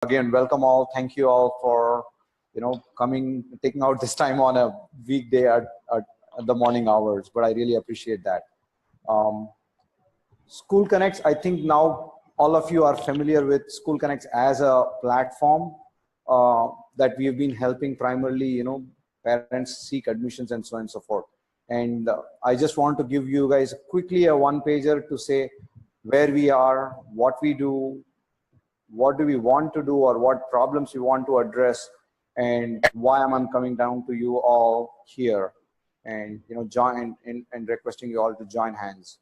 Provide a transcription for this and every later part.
Again, welcome all. Thank you all for coming, taking out this time on a weekday at the morning hours. But I really appreciate that. Um, School Connects. I think now all of you are familiar with School Connects as a platform that we have been helping primarily, parents seek admissions and so on and so forth. And I just want to give you guys quickly a one-pager to say where we are, what we do, what do we want to do, or what problems we want to address, and why am I coming down to you all here, and join and requesting you all to join hands.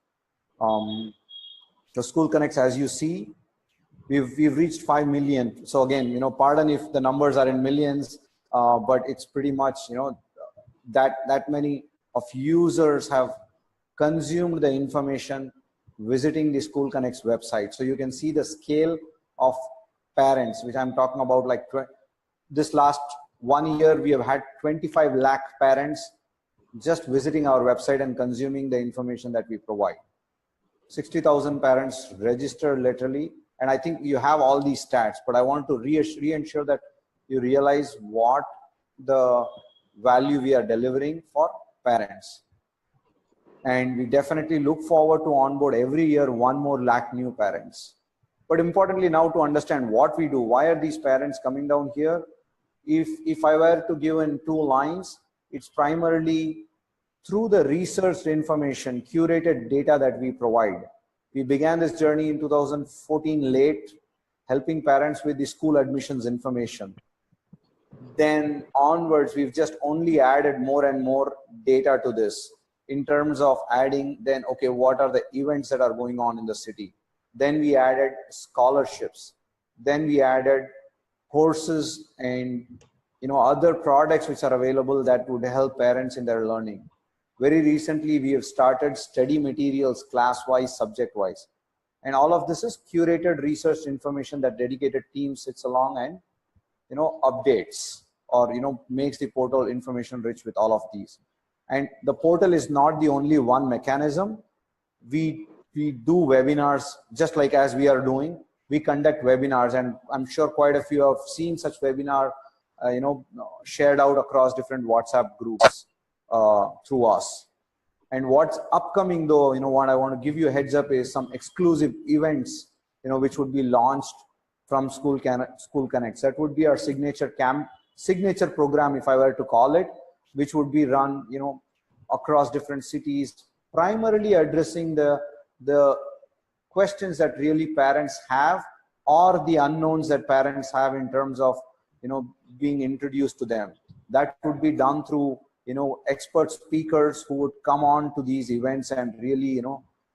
The School Connects, as you see, we've reached 5 million. So again, pardon if the numbers are in millions, but it's pretty much that many of users have consumed the information visiting the School Connects website. So you can see the scale of parents, which I'm talking about. Like this last 1 year, we have had 25 lakh parents just visiting our website and consuming the information that we provide. 60,000 parents registered literally, and I think you have all these stats, but I want to reassure that you realize what the value we are delivering for parents. And we definitely look forward to onboard every year 1 more lakh new parents. But importantly, now to understand what we do, why are these parents coming down here? If I were to give in 2 lines, it's primarily through the researched information, curated data that we provide. We began this journey in 2014 late, helping parents with the school admissions information. Then onwards, we've just only added more and more data to this in terms of adding then, okay, what are the events that are going on in the city? Then we added scholarships. Then we added courses and other products which are available that would help parents in their learning. Very recently, we have started study materials class-wise, subject-wise. And all of this is curated research information that dedicated team sits along and updates or makes the portal information rich with all of these. And the portal is not the only one mechanism. We do webinars, just like as we are doing. We conduct webinars, and I'm sure quite a few have seen such webinar, shared out across different WhatsApp groups through us. And what's upcoming, though, what I want to give you a heads up is some exclusive events, which would be launched from School Connects. That would be our signature program, if I were to call it, which would be run, across different cities, primarily addressing the questions that really parents have, or the unknowns that parents have in terms of being introduced to them. That would be done through expert speakers who would come on to these events and really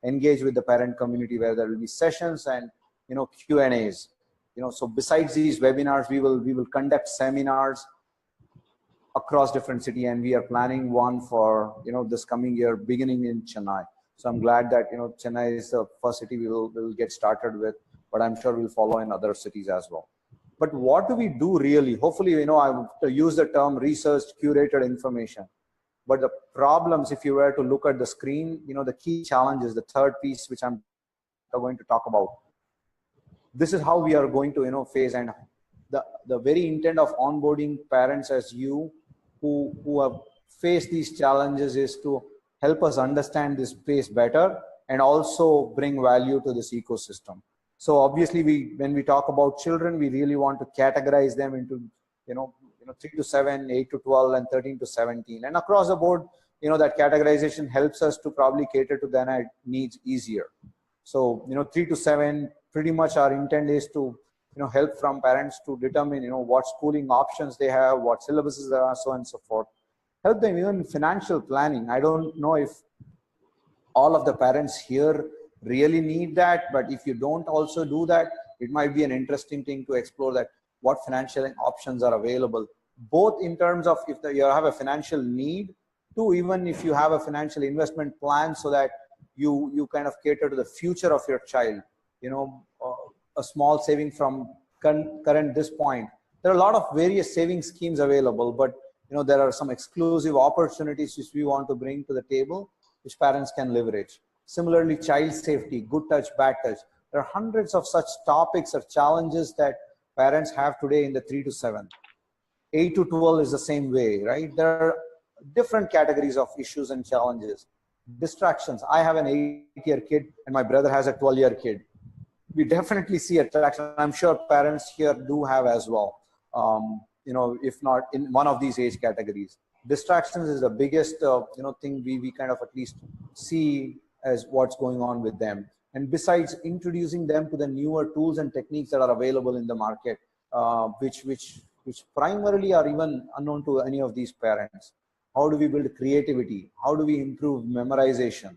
engage with the parent community, where there will be sessions and Q&As. So besides these webinars, we will conduct seminars across different cities, and we are planning one for this coming year, beginning in Chennai. So I'm glad that Chennai is the first city we will get started with, but I'm sure we'll follow in other cities as well. But what do we do really? Hopefully, I use the term researched, curated information. But the problems, if you were to look at the screen, the key challenges, the third piece, which I'm going to talk about. This is how we are going to face, and the very intent of onboarding parents as you who have faced these challenges is to help us understand this space better and also bring value to this ecosystem. So obviously, when we talk about children, we really want to categorize them into 3 to 7, 8 to 12, and 13 to 17, and across the board, that categorization helps us to probably cater to their needs easier. So 3 to 7, pretty much our intent is to help from parents to determine what schooling options they have, what syllabuses there are, so on and so forth. Help them even in financial planning. I don't know if all of the parents here really need that, but if you don't also do that, it might be an interesting thing to explore, that what financial options are available, both in terms of if you have a financial need, to even if you have a financial investment plan, so that you kind of cater to the future of your child. A small saving from current this point. There are a lot of various saving schemes available, but there are some exclusive opportunities which we want to bring to the table, which parents can leverage. Similarly, child safety, good touch, bad touch. There are hundreds of such topics or challenges that parents have today in the 3 to 7. 8 to 12 is the same way, right? There are different categories of issues and challenges. Distractions. I have an 8-year kid and my brother has a 12-year kid. We definitely see attraction. I'm sure parents here do have as well. If not in one of these age categories. Distractions is the biggest, thing we kind of at least see as what's going on with them. And besides introducing them to the newer tools and techniques that are available in the market, which primarily are even unknown to any of these parents. How do we build creativity? How do we improve memorization?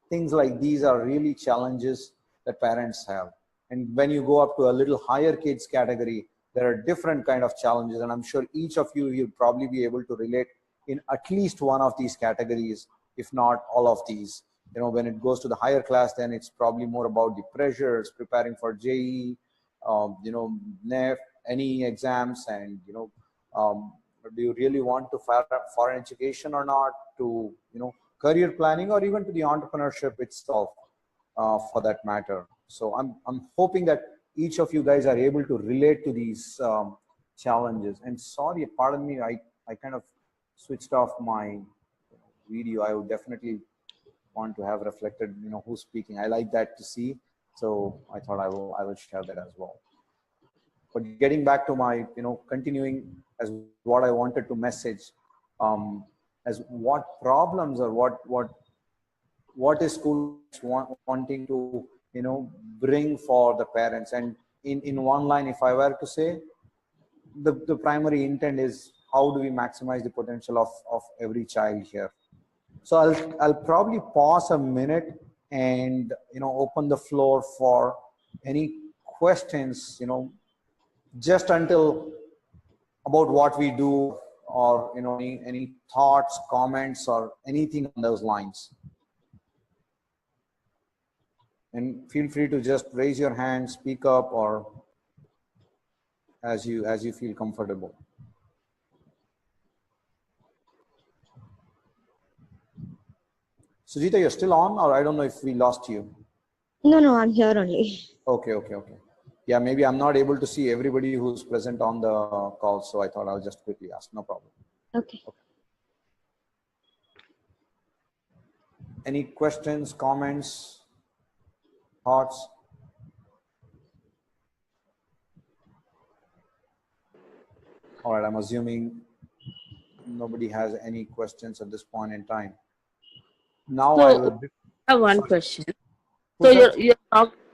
Things like these are really challenges that parents have. And when you go up to a little higher kids category, there are different kind of challenges. And I'm sure each of you, you'll probably be able to relate in at least one of these categories, if not all of these. When it goes to the higher class, then it's probably more about the pressures, preparing for JE, NEF, any exams, and, do you really want to foreign education or not, to, career planning, or even to the entrepreneurship itself, for that matter. So I'm hoping that each of you guys are able to relate to these challenges. And sorry, pardon me, I kind of switched off my video. I would definitely want to have reflected, who's speaking. I like that to see. So I thought I will share that as well. But getting back to my, continuing as what I wanted to message, as what problems or what is school wanting to, bring for the parents. And in one line, if I were to say, the primary intent is how do we maximize the potential of every child here. So I'll probably pause a minute and, open the floor for any questions, just until about what we do, or any thoughts, comments, or anything on those lines. And feel free to just raise your hand, speak up, or as you feel comfortable. Sujita, you're still on, or I don't know if we lost you. No, I'm here only. Okay. Yeah, maybe I'm not able to see everybody who's present on the call, so I thought I'll just quickly ask. No problem. Okay. Any questions, comments, thoughts? All right, I'm assuming nobody has any questions at this point in time. Now so I have one question. Who's so you're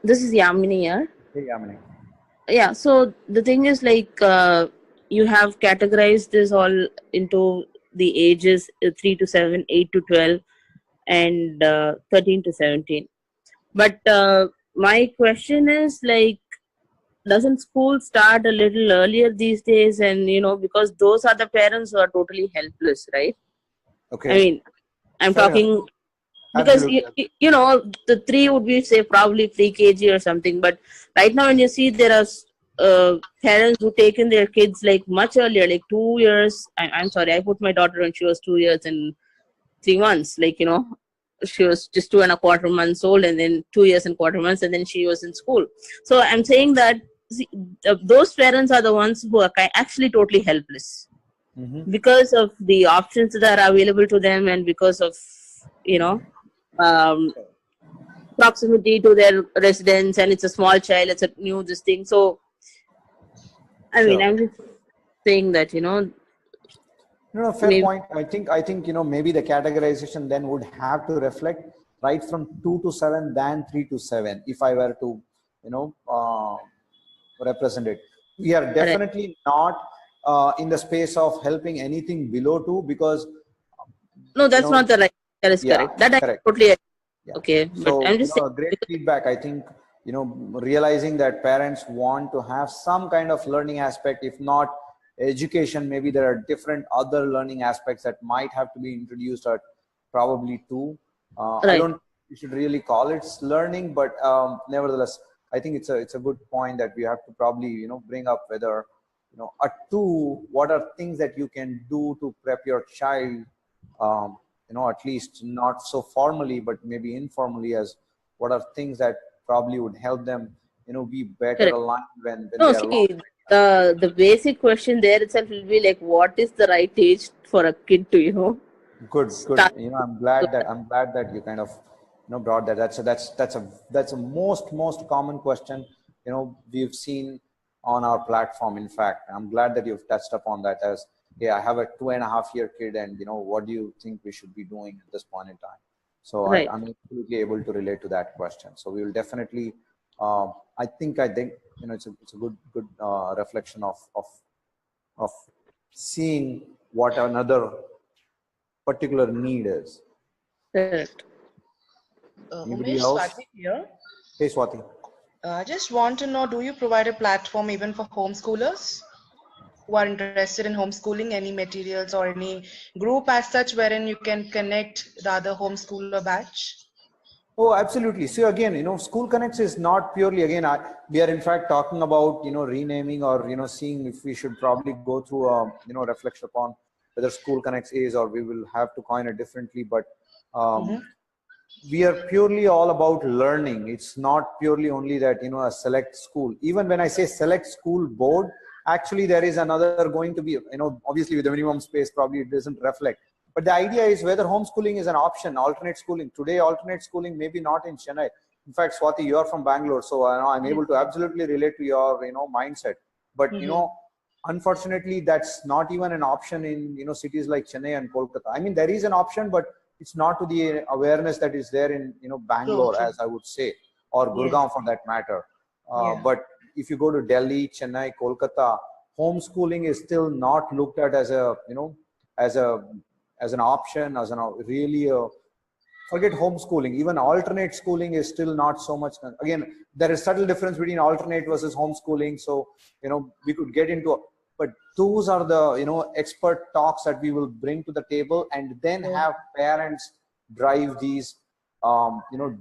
this is Yamini here. Hey, Yamini. Yeah, so the thing is, like, you have categorized this all into the ages 3 to 7, 8 to 12, and 13 to 17. But my question is, like, doesn't school start a little earlier these days? And because those are the parents who are totally helpless, right? Okay. I mean, I'm talking because the 3 would be, say, probably pre-KG or something. But right now, when you see, there are parents who taken their kids like much earlier, like 2 years. I'm sorry, I put my daughter when she was 2 years and 3 months. Like, she was just 2.25 months old, and then 2 years and quarter months, and then she was in school. So I'm saying that those parents are the ones who are actually totally helpless, because of the options that are available to them, and because of proximity to their residence, and it's a small child, it's a new this thing. So I mean, I'm just saying that No, fair point. I think maybe the categorization then would have to reflect right from 2 to 7 than 3 to 7, if I were to represent it. We are definitely not in the space of helping anything below 2, because no, that's not the right. That is correct. That correct. I totally agree. Yeah. Okay, So, but I'm just saying, great feedback. I think realizing that parents want to have some kind of learning aspect, if not education, maybe there are different other learning aspects that might have to be introduced at probably 2. I don't. You should really call it learning, but nevertheless, I think it's a good point that we have to probably bring up whether at 2, what are things that you can do to prep your child. At least not so formally, but maybe informally, as what are things that probably would help them, be better aligned when they are along. the basic question there itself will be like, what is the right age for a kid to Good. start? I'm glad that you kind of brought that. That's a most common question we've seen on our platform. In fact, I'm glad that you've touched upon that as, yeah, I have a 2.5 year kid, and what do you think we should be doing at this point in time? So Right. I'm absolutely able to relate to that question. So we will definitely. I think it's a good reflection of seeing what another particular need is. Correct. Anybody Umesh, else? Swati here. Hey, Swati. I just want to know, do you provide a platform even for homeschoolers who are interested in homeschooling, any materials or any group as such wherein you can connect the other homeschooler batch? Oh, absolutely. So again, School Connects is not purely, again, we are in fact talking about, renaming or, seeing if we should probably go through a, reflection upon whether School Connects is, or we will have to coin it differently. But Mm-hmm. we are purely all about learning. It's not purely only that, a select school. Even when I say select school board, actually there is another going to be, obviously with the minimum space, probably it doesn't reflect. But the idea is whether homeschooling is an option, alternate schooling. Today, alternate schooling, maybe not in Chennai. In fact, Swati, you are from Bangalore, so I'm able to absolutely relate to your, mindset. But, Mm-hmm. unfortunately, that's not even an option in, cities like Chennai and Kolkata. I mean, there is an option, but it's not to the awareness that is there in, True, Bangalore, true. as I would say, or Yes. Gurgaon for that matter. Yeah. But if you go to Delhi, Chennai, Kolkata, homeschooling is still not looked at as a, as a as an option, as an really forget homeschooling. Even alternate schooling is still not so much. Again, there is subtle difference between alternate versus homeschooling. So we could get into, but those are the expert talks that we will bring to the table, and then have parents drive these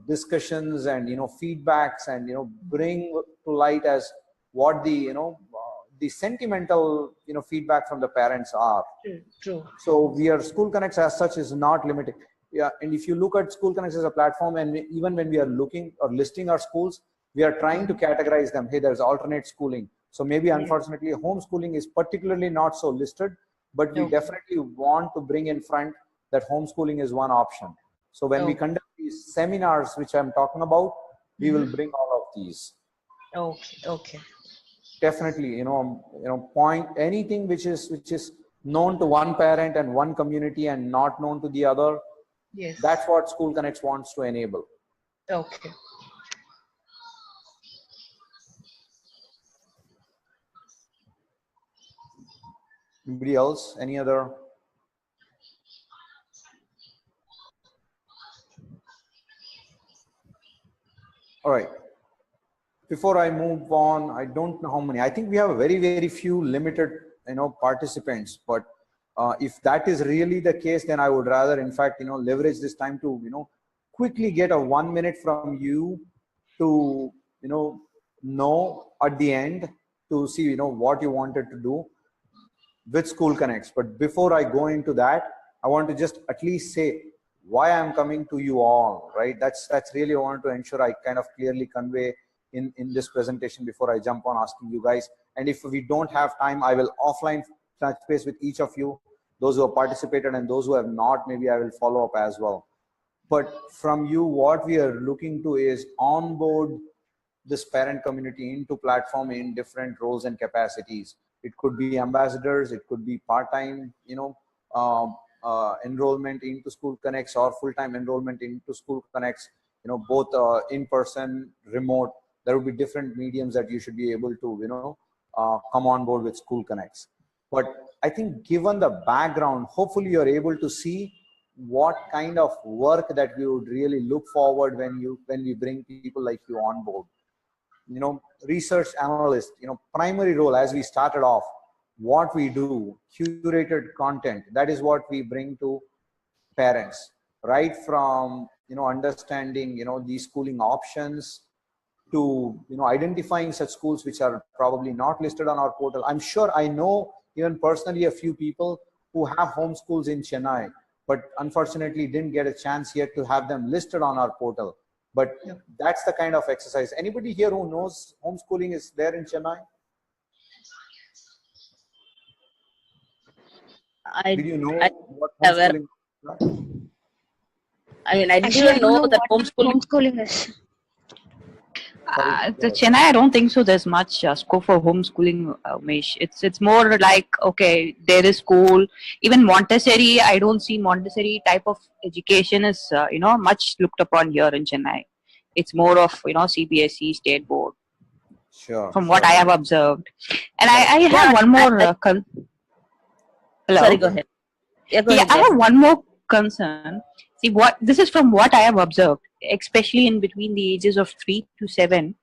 discussions and feedbacks, and bring to light as what the sentimental feedback from the parents are. True, true. So we are School Connects as such is not limited. Yeah, and if you look at School Connects as a platform, and even when we are looking or listing our schools, we are trying to categorize them. Hey, there's alternate schooling. So maybe unfortunately homeschooling is particularly not so listed, but we Okay. definitely want to bring in front that homeschooling is one option. So when we Okay. conduct these seminars, which I'm talking about, we will bring all of these. Okay. Okay. Definitely, point anything which is known to one parent and one community and not known to the other. Yes. That's what School Connects wants to enable. Okay. Anybody else? Any other? All right. Before I move on, I don't know how many. I think we have a very few limited, participants. But if that is really the case, then I would rather, in fact, leverage this time to, quickly get a 1 minute from you to, know at the end to see, what you wanted to do with School Connects. But before I go into that, I want to just at least say why I'm coming to you all, right? That's really I want to ensure I kind of clearly convey in this presentation before I jump on asking you guys. And if we don't have time, I will offline touch base with each of you, those who have participated and those who have not, maybe I will follow up as well. But from you, what we are looking to is onboard this parent community into platform in different roles and capacities. It could be ambassadors, it could be part-time, enrollment into School Connects, or full-time enrollment into School Connects, both in person, remote. There will be different mediums that you should be able to, come on board with School Connects. But I think given the background, hopefully you're able to see what kind of work that we would really look forward when we bring people like you on board. Research analyst, primary role, as we started off, what we do, curated content, that is what we bring to parents, right from, understanding, these schooling options, to, identifying such schools which are probably not listed on our portal. I'm sure I know even personally a few people who have homeschools in Chennai, but unfortunately didn't get a chance yet to have them listed on our portal. But that's the kind of exercise. Anybody here who knows homeschooling is there in Chennai? I Did you know I what aware. homeschooling is? I mean, I didn't Actually, I even don't know know that what homeschooling. homeschooling is. Sorry. The Chennai, I don't think so. There's much scope for homeschooling, Umesh. It's more like, okay, there is school. Even Montessori, I don't see Montessori type of education is much looked upon here in Chennai. It's more of CBSE state board, Sure, from what I sure. have observed. And Correct. I Yeah. have one more. Sorry, Hello. go ahead. Yeah, go Yeah, ahead. I Yes. have one more concern. See, what this is from what I have observed, especially in between the ages of 3 to 7.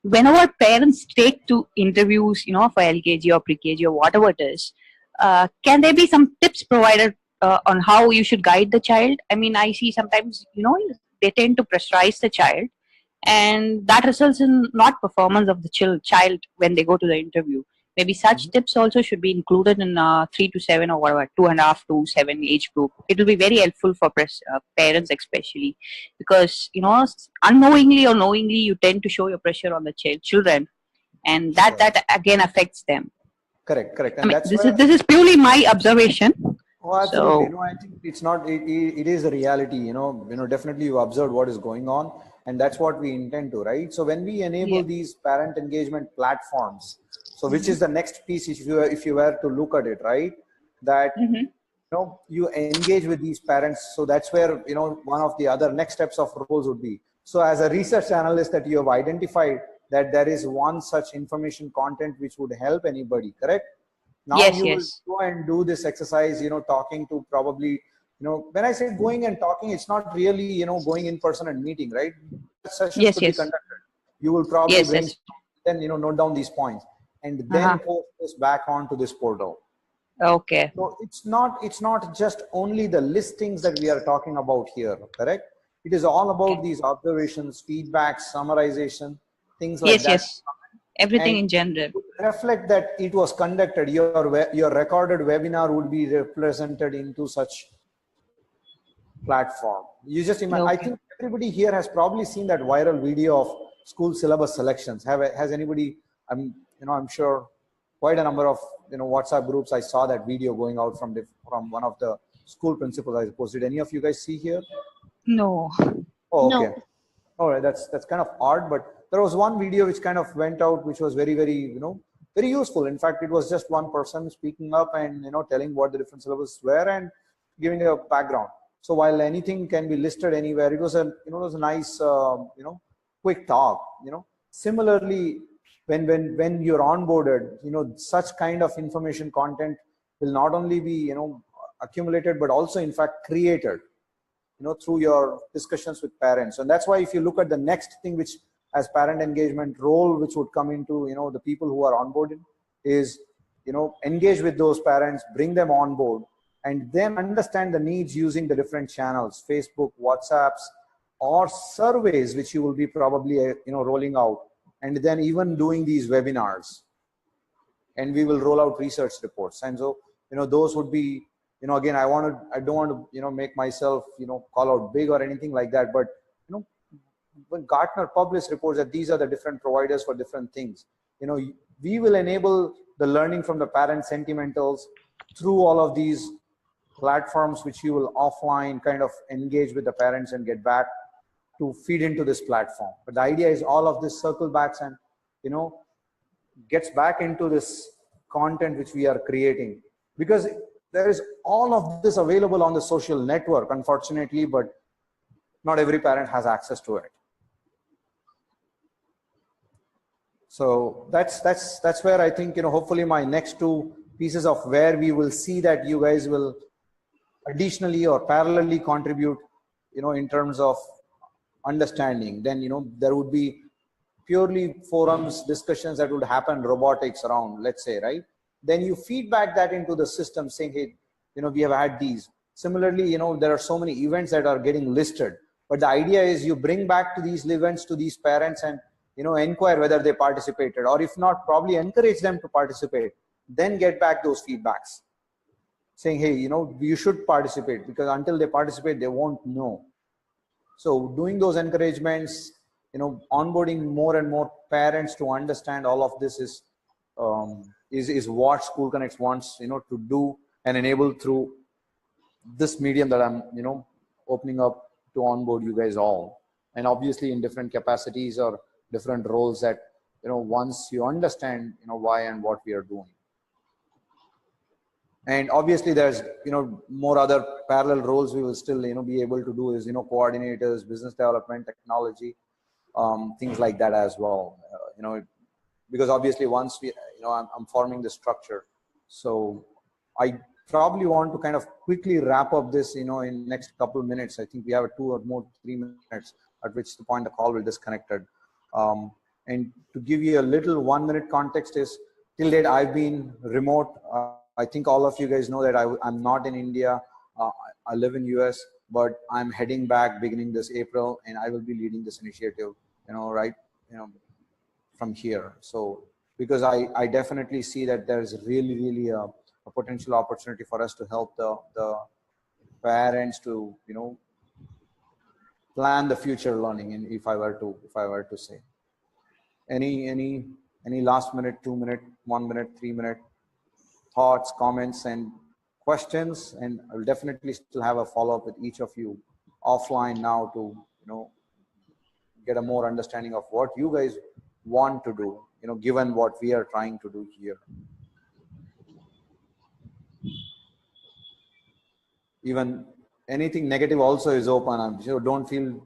Whenever parents take to interviews, for LKG or pre-KG or whatever it is, can there be some tips provided on how you should guide the child? I mean, I see sometimes, they tend to pressurize the child, and that results in not performance of the child when they go to the interview. Maybe such tips also should be included in 3 to 7 or whatever, 2.5 to 7 age group. It will be very helpful for parents especially, because unknowingly or knowingly you tend to show your pressure on the children, and that Sure. that again affects them. Correct, correct. I And mean, that's this is where, this is purely my observation. oh, absolutely. So I think it's not, it is a reality, definitely you observed what is going on, and that's what we intend to, right? So when we enable yeah. these parent engagement platforms, so which is the next piece, if you were to look at it, right? That, Mm-hmm. you engage with these parents. So that's where, one of the other next steps of roles would be. So as a research analyst that you have identified that there is one such information content which would help anybody, correct? Now Yes, you will yes, go and do this exercise, talking to probably, when I say going and talking, it's not really, going in person and meeting, right? Sessions yes, could be yes, conducted. You will probably yes, bring, yes. then, note down these points and then Uh-huh. post this back onto this portal. Okay. So it's not just only the listings that we are talking about here, correct? It is all Okay. about these observations, feedback, summarization, things like Yes, that. yes. Everything And in general. reflect that it was conducted. Your recorded webinar would be represented into such platform. You just imagine. I Okay. think everybody here has probably seen that viral video of school syllabus selections. Has anybody? I'm sure quite a number of WhatsApp groups. I saw that video going out from one of the school principals I posted. Any of you guys see here? No. Oh, No. okay. All right, that's kind of odd, but there was one video which kind of went out, which was very, very, very useful. In fact, it was just one person speaking up and telling what the different syllables were and giving a background. So while anything can be listed anywhere, it was a nice quick talk. Similarly, when you're onboarded, such kind of information content will not only be accumulated but also in fact created through your discussions with parents. And that's why if you look at the next thing, which as parent engagement role, which would come into the people who are onboarded, is engage with those parents, bring them on board, and then understand the needs using the different channels, Facebook, WhatsApps, or surveys, which you will be probably rolling out, and then even doing these webinars, and we will roll out research reports. And so those would be, again, I don't want to make myself call out big or anything like that, but when Gartner published reports that these are the different providers for different things, we will enable the learning from the parent sentimentals through all of these platforms, which you will offline kind of engage with the parents and get back to feed into this platform. But the idea is all of this circle backs and gets back into this content which we are creating, because there is all of this available on the social network, unfortunately, but not every parent has access to it. So that's where I think hopefully my next two pieces of where we will see that you guys will additionally or parallelly contribute in terms of understanding. Then there would be purely forums, discussions that would happen, robotics around, let's say, right? Then you feedback that into the system saying, hey, we have had these. Similarly, there are so many events that are getting listed, but the idea is you bring back to these events to these parents and inquire whether they participated, or if not, probably encourage them to participate, then get back those feedbacks saying, hey, you should participate, because until they participate, they won't know. So doing those encouragements, onboarding more and more parents to understand all of this is what School Connects wants, to do. and enabled through this medium that I'm, opening up to onboard you guys all. And obviously in different capacities or different roles that, once you understand, why and what we are doing. And obviously there's, more other parallel roles we will still, be able to do is, coordinators, business development, technology, things like that as well. Because obviously once we, I'm forming the structure. So I probably want to kind of quickly wrap up this, in next couple of minutes. I think we have 2 or more 3 minutes, at which the point the call will disconnected. And to give you a little 1 minute context is, till date I've been remote. I think all of you guys know that I'm not in India. I live in US, but I'm heading back beginning this April, and I will be leading this initiative, from here. So because I definitely see that there's really a potential opportunity for us to help the parents to, plan the future learning. And if I were to say, any last minute, 2 minute, 1 minute, 3 minute thoughts, comments, and questions, and I will definitely still have a follow-up with each of you offline now to, get a more understanding of what you guys want to do, given what we are trying to do here. Even anything negative also is open. I'm sure, don't feel,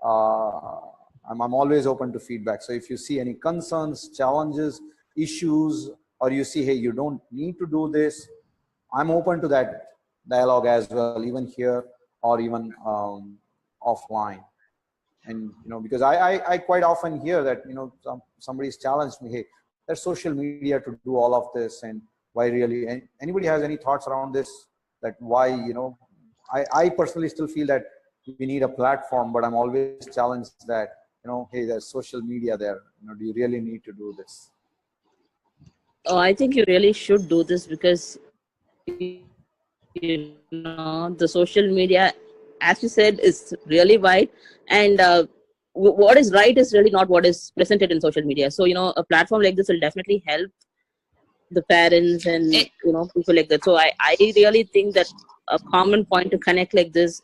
I'm always open to feedback. So if you see any concerns, challenges, issues, or you see, hey, you don't need to do this, I'm open to that dialogue as well, even here or even offline. And, because I quite often hear that, somebody's challenged me, hey, there's social media to do all of this, and why really? And anybody has any thoughts around this? That why, I personally still feel that we need a platform, but I'm always challenged that, hey, there's social media there. Do you really need to do this? Oh, I think you really should do this because, the social media, as you said, is really wide. And what is right is really not what is presented in social media. So, a platform like this will definitely help the parents and, people like that. So I really think that a common point to connect like this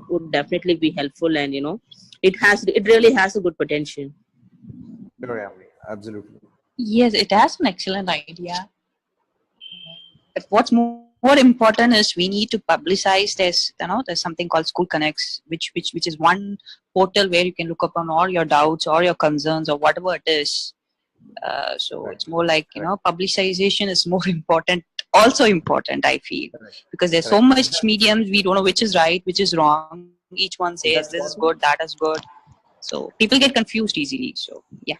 would definitely be helpful. And, it really has a good potential. Absolutely. Yes, it has an excellent idea. But what's more important is we need to publicize this. There's something called School Connects, which is one portal where you can look up on all your doubts or your concerns or whatever it is. So it's more like, publicization is more important, also important, I feel, because there's so much mediums, we don't know which is right, which is wrong. Each one says this is good, that is good. So people get confused easily. So yeah.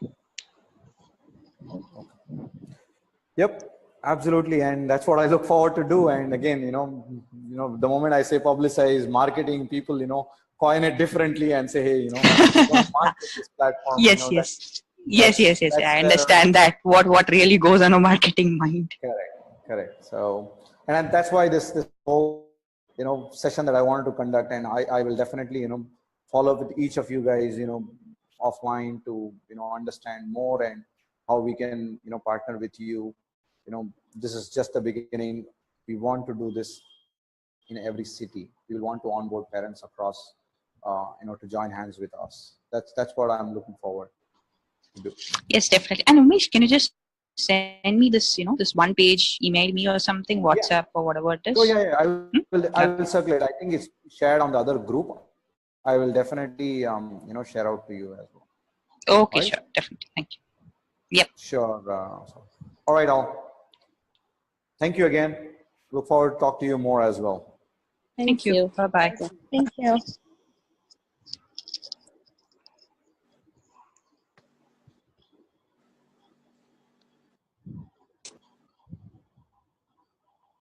Yep, absolutely. And that's what I look forward to do. And again, the moment I say publicize, marketing, people, coin it differently and say, hey, don't market this platform. Yes. I understand that. What really goes on a marketing mind. Correct. So, and that's why this whole, session that I wanted to conduct, and I will definitely, follow up with each of you guys, offline to, understand more and how we can, partner with you. This is just the beginning. We want to do this in every city. We want to onboard parents across, to join hands with us. That's what I'm looking forward to do. Yes, definitely. And Umesh, can you just send me this, this one page, email me or something, WhatsApp or whatever it is? Oh yeah. I will circulate. I think it's shared on the other group. I will definitely, share out to you as well. Okay, right? Sure. Definitely. Thank you. Yep. Sure. All right, all. Thank you again. Look forward to talk to you more as well. Thank you. Bye-bye. Thank you.